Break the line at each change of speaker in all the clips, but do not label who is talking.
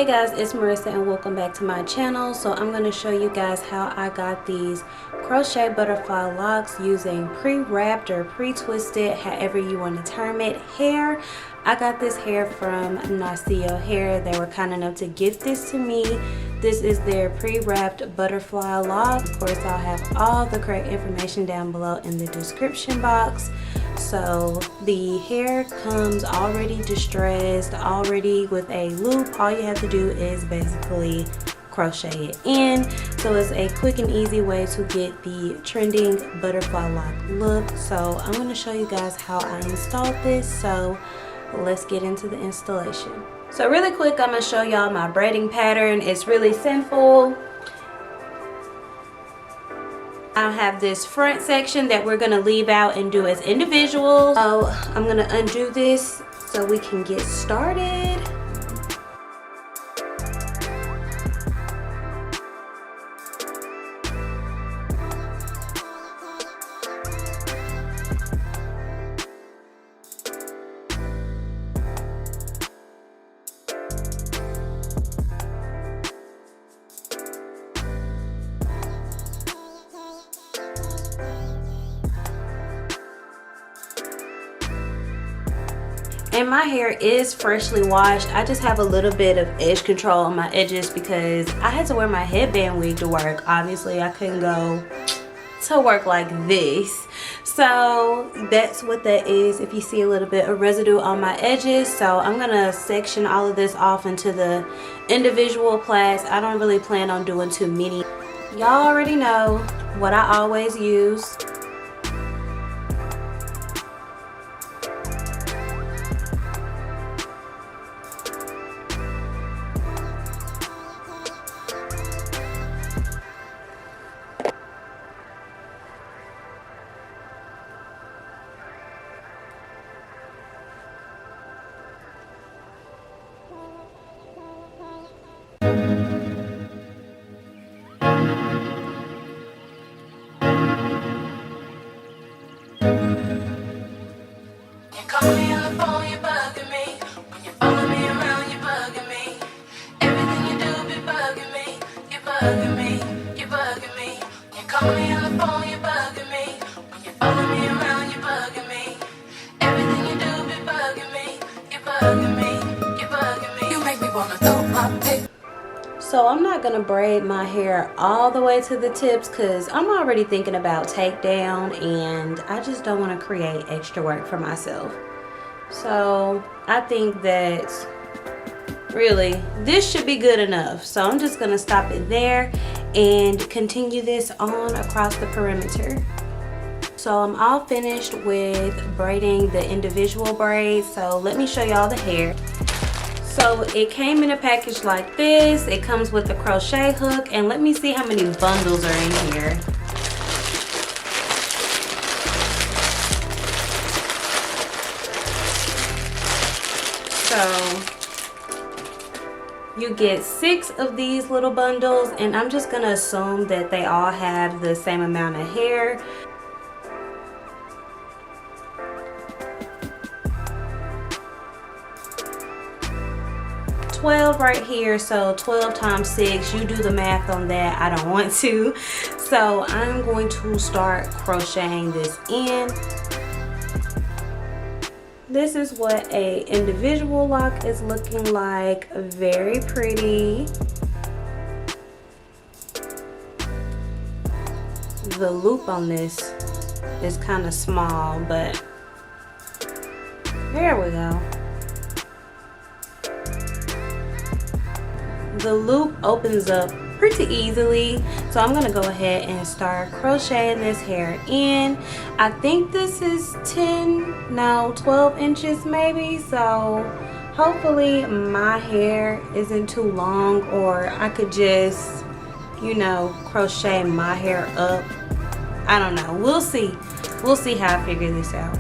Hey guys, it's Marissa and welcome back to my channel. So I'm going to show you guys how I got these crochet butterfly locks using pre-wrapped or pre-twisted, however you want to term it, hair. I got this hair from Niseyo hair. They were kind enough to gift this to me. This is their pre-wrapped butterfly lock. Of course, I'll have all the correct information down below in the description box. So the hair comes already distressed, already with a loop. All you have to do is basically crochet it in. So it's a quick and easy way to get the trending butterfly lock look. So I'm going to show you guys how I installed this. So let's get into the installation. So really quick, I'm going to show y'all my braiding pattern. It's really simple. I have this front section that we're going to leave out and do as individuals. So I'm going to undo this so we can get started. And my hair is freshly washed. I just have a little bit of edge control on my edges because I had to wear my headband wig to work. Obviously, I couldn't go to work like this. So that's what that is. If you see a little bit of residue on my edges. So I'm gonna section all of this off into the individual plaids. I don't really plan on doing too many. Y'all already know what I always use. So I'm not gonna braid my hair all the way to the tips because I'm already thinking about takedown and I just don't want to create extra work for myself. So I think that really this should be good enough. So I'm just gonna stop it there and continue this on across the perimeter. So I'm all finished with braiding the individual braids. So let me show y'all the hair. So it came in a package like this. It comes with a crochet hook, and let me see how many bundles are in here. So you get 6 of these little bundles, and I'm just gonna assume that they all have the same amount of hair. 12 right here, so 12 times 6, you do the math on that. I don't want to. So I'm going to start crocheting this in. This is what a individual lock is looking like. Very pretty. The loop on this is kind of small, but there we go. The loop opens up pretty easily, so I'm gonna go ahead and start crocheting this hair in. I think this is 12 inches maybe, so hopefully my hair isn't too long, or I could just, you know, crochet my hair up. I don't know, we'll see how I figure this out.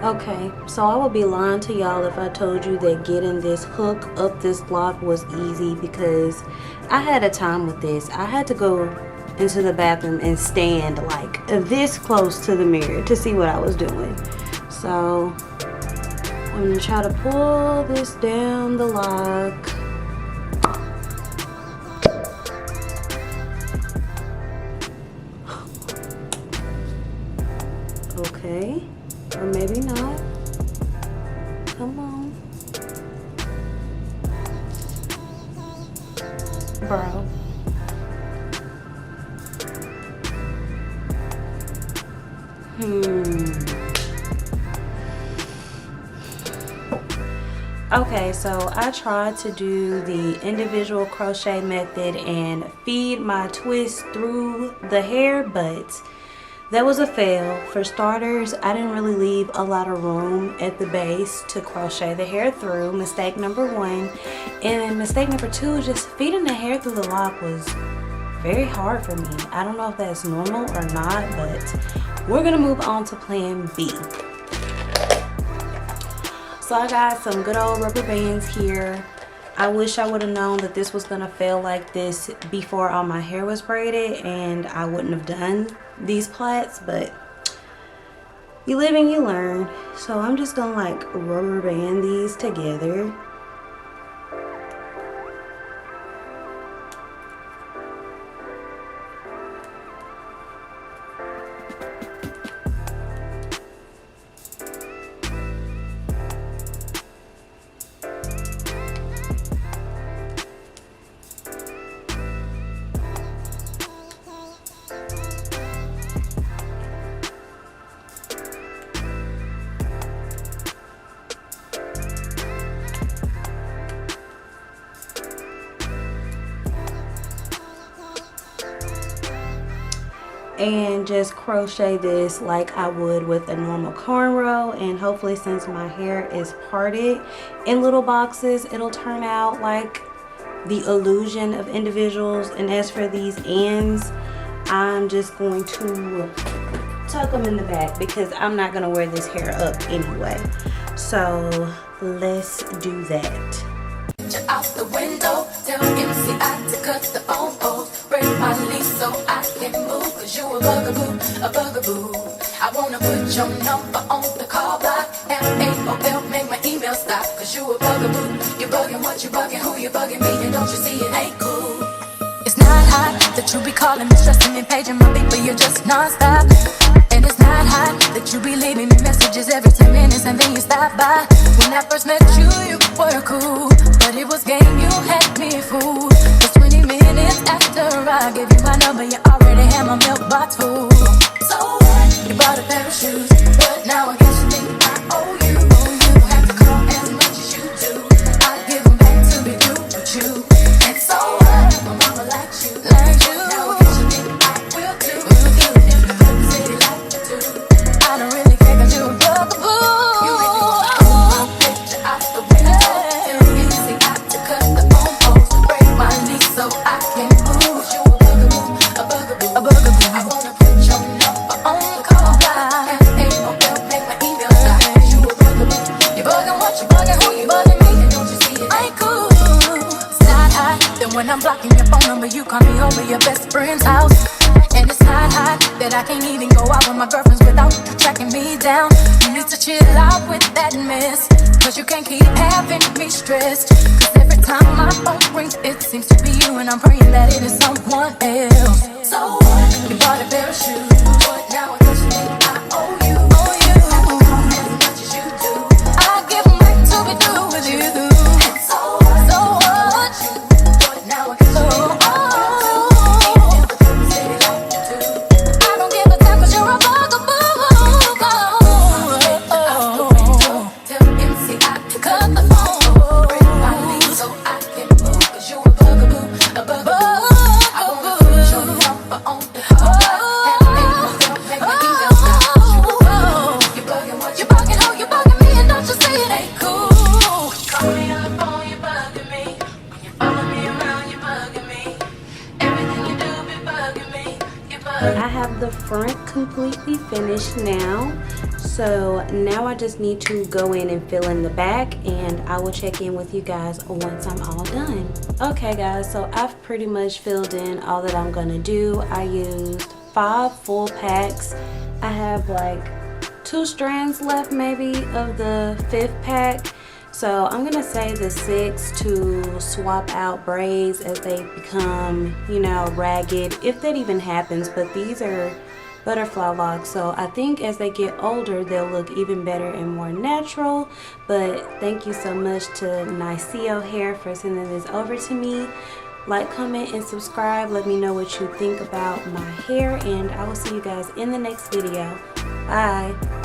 Okay, so I would be lying to y'all if I told you that getting this hook up this block was easy, because I had a time with this. I had to go into the bathroom and stand like this close to the mirror to see what I was doing. So I'm gonna try to pull this down the lock. Okay, or maybe not. Come on. Bro. Okay, so I tried to do the individual crochet method and feed my twist through the hair, but that was a fail. For starters, I didn't really leave a lot of room at the base to crochet the hair through. Mistake number one. And mistake number two, just feeding the hair through the lock was very hard for me. I don't know if that's normal or not, but we're gonna move on to plan B. So I got some good old rubber bands here. I wish I would have known that this was gonna fail like this before all my hair was braided, and I wouldn't have done these plaits, but you live and you learn. So I'm just gonna like rubber band these together. And just crochet this like I would with a normal cornrow, and hopefully, since my hair is parted in little boxes, it'll turn out like the illusion of individuals. And as for these ends, I'm just going to tuck them in the back because I'm not going to wear this hair up anyway. So let's do that.
Out the window, tell MC I to cut the phone post, break my lease so I can move, cause you a bugaboo. I wanna put your number on the call block, LAOL, make my email stop, cause you a bugaboo. You bugging what you bugging, who you bugging me, and don't you see it ain't cool. It's not hot that you be calling me, stressing me, paging my beat, but you're just non-stop. And it's not hot that you be leaving me messages every 10 minutes and then you stop by. When I first met you, you were cool, but it was game, you had me fooled. Just 20 minutes after I gave you my number, you already had my mailbox full. So what? You bought a pair of shoes, but now I guess you think I owe you. You have to call as much as you do. I give them back to be through with you. And so what? My mama likes you, now I guess you think I will do. If the folks say they like you too, I don't really care cause you're a bugaboo. You really want to pull my picture out the window. Easy out to cut the phone post, break my lease so I can move. You a bugaboo. I wanna put your number on the call block, LAOL, make my email stop. You a bugaboo. You bugging what you bugging, who you bugging me, and don't you see it ain't cool. It's not hot that when I'm blocking your phone number, you call me over your best friend's house. And it's not hot that I can't even go out with my girlfriends without tracking me down. You need to chill out with that mess, cause you can't keep having me stressed. Cause every time my phone rings, it seems to be you, and I'm praying that it is someone else. So what? You bought a pair of shoes, but now I guess you think I owe you. Have to call as much as you do. I give them back to be through with you. And so what? But now I guess you think I owe you.
I have the front completely finished now, So now I just need to go in and fill in the back, and I will check in with you guys once I'm all done. Okay guys, so I've pretty much filled in all that I'm gonna do. I used 5 full packs. I have like 2 strands left maybe of the 5th pack. So I'm gonna save the 6 to swap out braids as they become, you know, ragged, if that even happens. But these are butterfly locks, so I think as they get older they'll look even better and more natural. But thank you so much to Niseyo hair for sending this over to me. Like, comment, and subscribe. Let me know what you think about my hair, and I will see you guys in the next video. Bye.